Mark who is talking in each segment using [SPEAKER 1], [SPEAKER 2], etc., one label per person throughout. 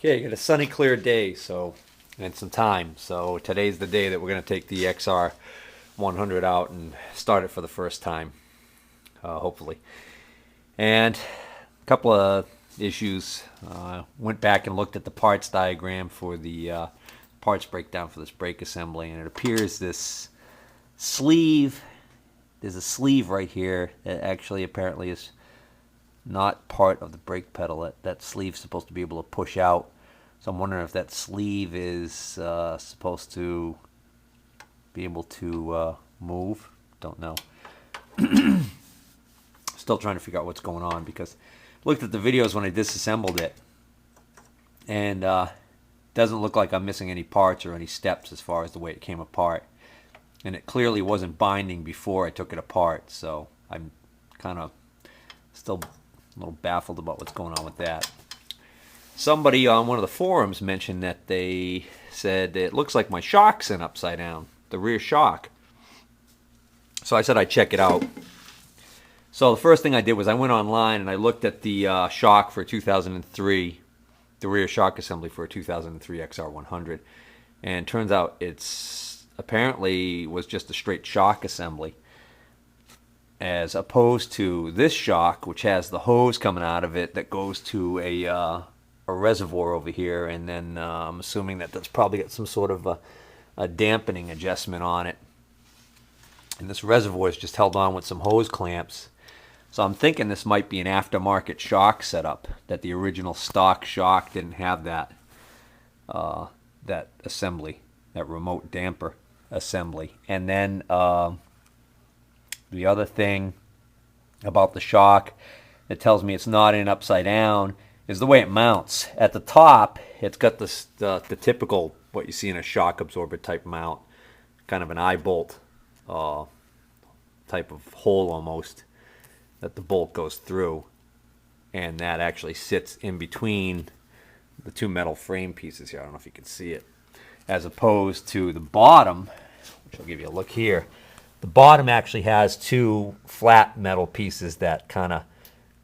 [SPEAKER 1] Okay, got a sunny, clear day, and some time. So today's the day that we're going to take the XR100 out and start it for the first time, hopefully. And a couple of issues. Went back and looked at the parts diagram for the parts breakdown for this brake assembly, and it appears this sleeve. There's a sleeve right here that actually apparently is not part of the brake pedal. That sleeve's supposed to be able to push out. So I'm wondering if that sleeve is supposed to be able to move. Don't know. Still trying to figure out what's going on, because I looked at the videos when I disassembled it, and doesn't look like I'm missing any parts or any steps as far as the way it came apart. And it clearly wasn't binding before I took it apart, so I'm kind of still a little baffled about what's going on with that. Somebody on one of the forums mentioned that they said it looks like my shock's in upside down, the rear shock. So I said I'd check it out. So the first thing I did was I went online and I looked at the shock for 2003, the rear shock assembly for a 2003 XR100, and it turns out it's apparently was just a straight shock assembly, as opposed to this shock, which has the hose coming out of it that goes to a reservoir over here, and then I'm assuming that that's probably got some sort of a dampening adjustment on it, and this reservoir is just held on with some hose clamps. So I'm thinking this might be an aftermarket shock setup, that the original stock shock didn't have that that assembly, that remote damper assembly. And then the other thing about the shock that tells me it's not in upside down is the way it mounts. At the top, it's got this, the typical, what you see in a shock absorber type mount, kind of an eye bolt type of hole almost, that the bolt goes through, and that actually sits in between the two metal frame pieces here. I don't know if you can see it. As opposed to the bottom, which I'll give you a look here. The bottom actually has two flat metal pieces that kind of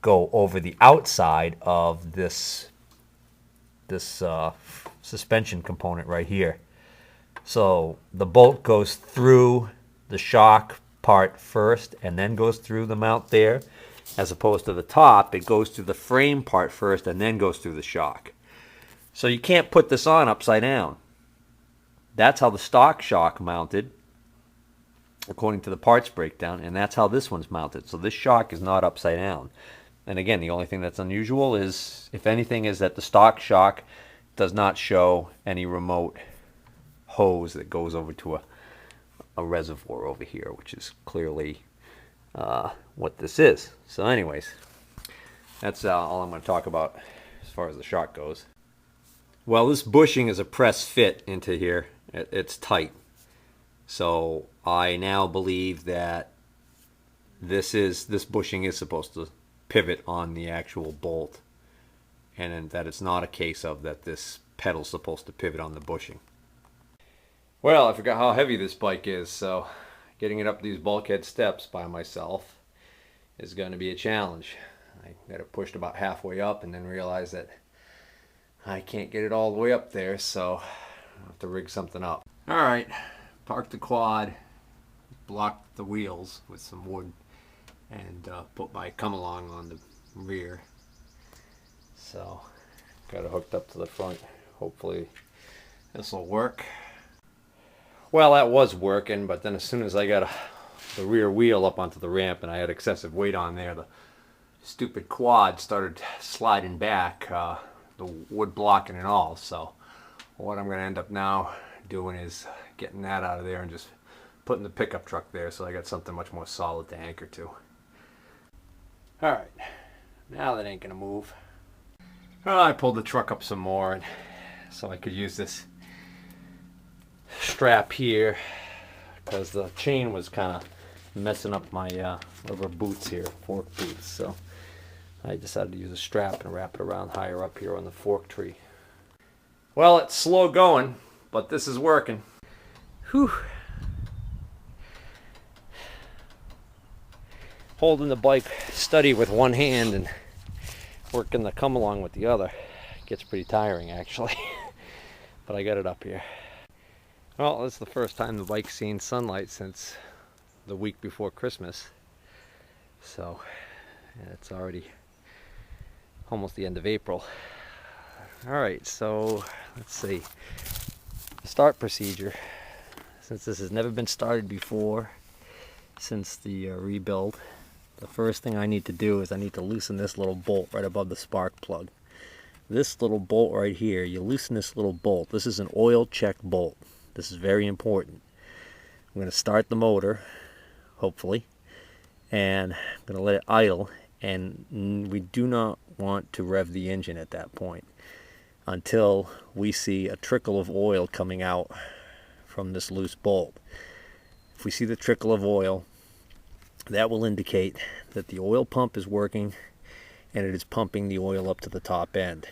[SPEAKER 1] go over the outside of this suspension component right here. So the bolt goes through the shock part first and then goes through the mount there, as opposed to the top, it goes through the frame part first and then goes through the shock. So you can't put this on upside down. That's how the stock shock mounted, according to the parts breakdown, and that's how this one's mounted. So this shock is not upside down. And again, the only thing that's unusual is, if anything, is that the stock shock does not show any remote hose that goes over to a reservoir over here, which is clearly what this is. So anyways, that's all I'm going to talk about as far as the shock goes. Well, this bushing is a press fit into here. It's tight. So I now believe that this bushing is supposed to pivot on the actual bolt, and that it's not a case of that this pedal's supposed to pivot on the bushing. Well, I forgot how heavy this bike is, so getting it up these bulkhead steps by myself is going to be a challenge. I got it pushed about halfway up and then realized that I can't get it all the way up there, so I'll have to rig something up. Alright, parked the quad, blocked the wheels with some wood, and put my come-along on the rear. So, got it hooked up to the front. Hopefully this will work. Well, that was working, but then as soon as I got the rear wheel up onto the ramp and I had excessive weight on there, the stupid quad started sliding back, the wood blocking and all. So what I'm going to end up now doing is getting that out of there and just putting the pickup truck there, so I got something much more solid to anchor to. Alright, now that ain't going to move. Well, I pulled the truck up some more, and so I could use this strap here, because the chain was kind of messing up my rubber boots here, fork boots. So I decided to use a strap and wrap it around higher up here on the fork tree. Well, it's slow going, but this is working. Whew. Holding the bike steady with one hand and working the come along with the other. Gets pretty tiring actually. But I got it up here. Well, this is the first time the bike's seen sunlight since the week before Christmas. So yeah, it's already almost the end of April. Alright, so let's see. Start procedure. Since this has never been started before, since the rebuild, the first thing I need to do is I need to loosen this little bolt right above the spark plug. This little bolt right here, you loosen this little bolt. This is an oil check bolt. This is very important. I'm going to start the motor, hopefully, and I'm going to let it idle, and we do not want to rev the engine at that point until we see a trickle of oil coming out from this loose bolt. If we see the trickle of oil, that will indicate that the oil pump is working and it is pumping the oil up to the top end.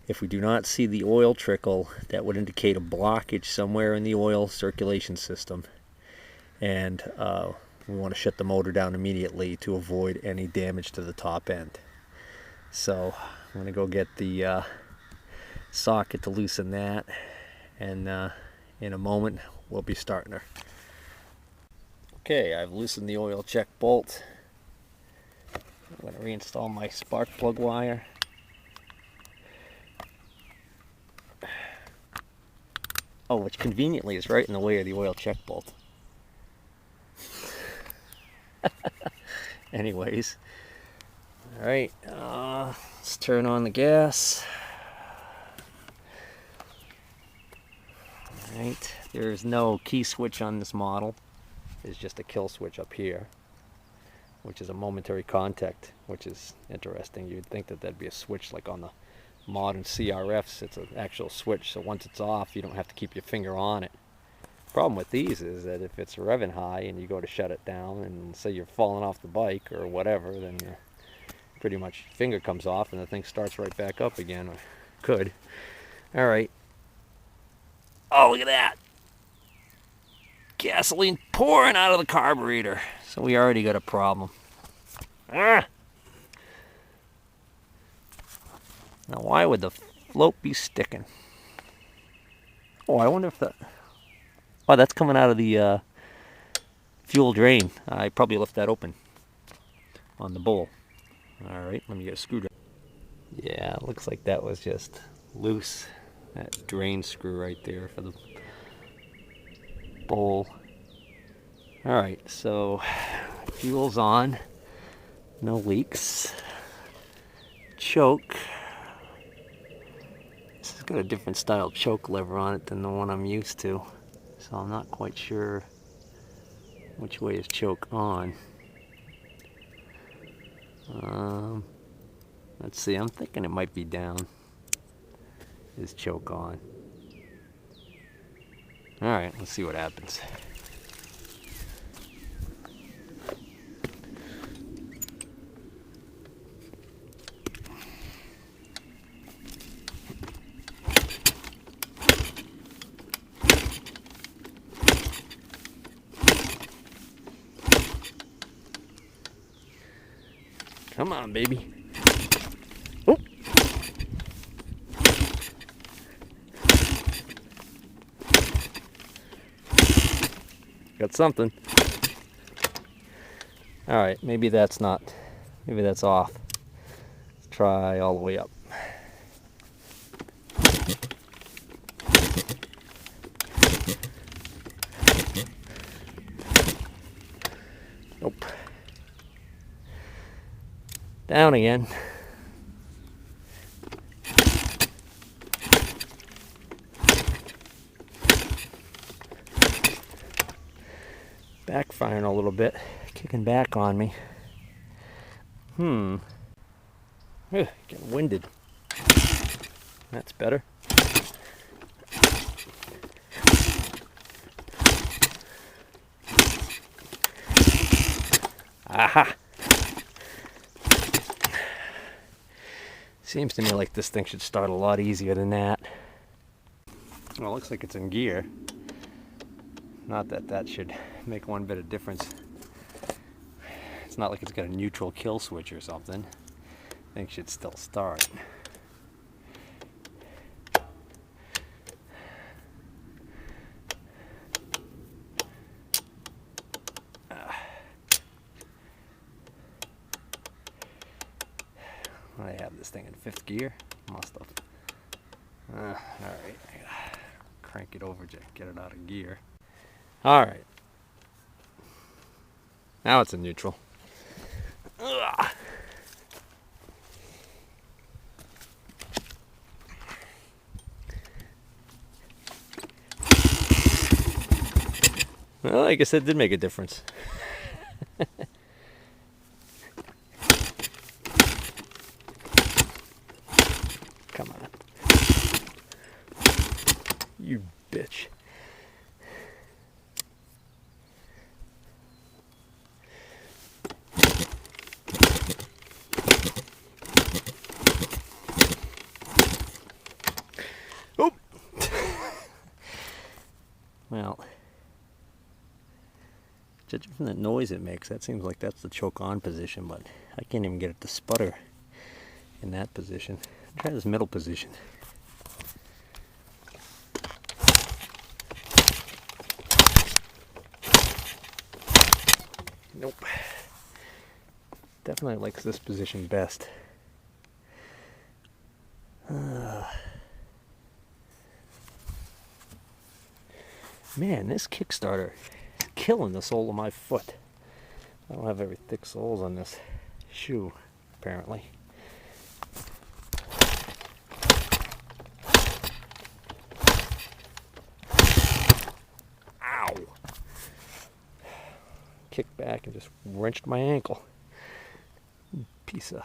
[SPEAKER 1] If we do not see the oil trickle, that would indicate a blockage somewhere in the oil circulation system, and we want to shut the motor down immediately to avoid any damage to the top end. So I'm going to go get the socket to loosen that, and in a moment we'll be starting her. Okay, I've loosened the oil check bolt. I'm going to reinstall my spark plug wire. Oh, which conveniently is right in the way of the oil check bolt. Anyways, alright, let's turn on the gas. Alright, there's no key switch on this model. There's just a kill switch up here, which is a momentary contact, which is interesting. You'd think that that'd be a switch like on the modern CRFs. It's an actual switch, so once it's off, you don't have to keep your finger on it. Problem with these is that if it's revving high and you go to shut it down, and say you're falling off the bike or whatever, then you're pretty much, finger comes off and the thing starts right back up again. Or could. Alright. Oh, look at that! Gasoline pouring out of the carburetor. So we already got a problem. Ah! Now why would the float be sticking? Oh, I wonder if that... Oh, that's coming out of the fuel drain. I probably left that open on the bowl. Alright, let me get a screwdriver. Yeah, it looks like that was just loose. That drain screw right there for the bowl. Alright, so fuel's on. No leaks. Choke. This has got a different style choke lever on it than the one I'm used to. So I'm not quite sure which way is choke on. Let's see, I'm thinking it might be down. Is choke on. Alright, let's see what happens. Come on, baby. Oh. Got something. Alright, maybe that's not, maybe that's off. Let's try all the way up. Nope. Down again. Backfiring a little bit, kicking back on me. Getting winded. That's better. Aha! Seems to me like this thing should start a lot easier than that. Well, it looks like it's in gear. Not that that should make one bit of difference. It's not like it's got a neutral kill switch or something. I think it should still start. I have this thing in 5th gear. Must have. Alright, I gotta crank it over to get it out of gear. Alright. Now it's in neutral. Ugh. Well, I guess that did make a difference. Come on. You bitch. Oh! Well, judging from the noise it makes, that seems like that's the choke on position, but I can't even get it to sputter in that position. Try this middle position. Nope. Definitely likes this position best. Man, this Kickstarter is killing the sole of my foot. I don't have very thick soles on this shoe, apparently. Ow! Kicked back and just wrenched my ankle. Piece of...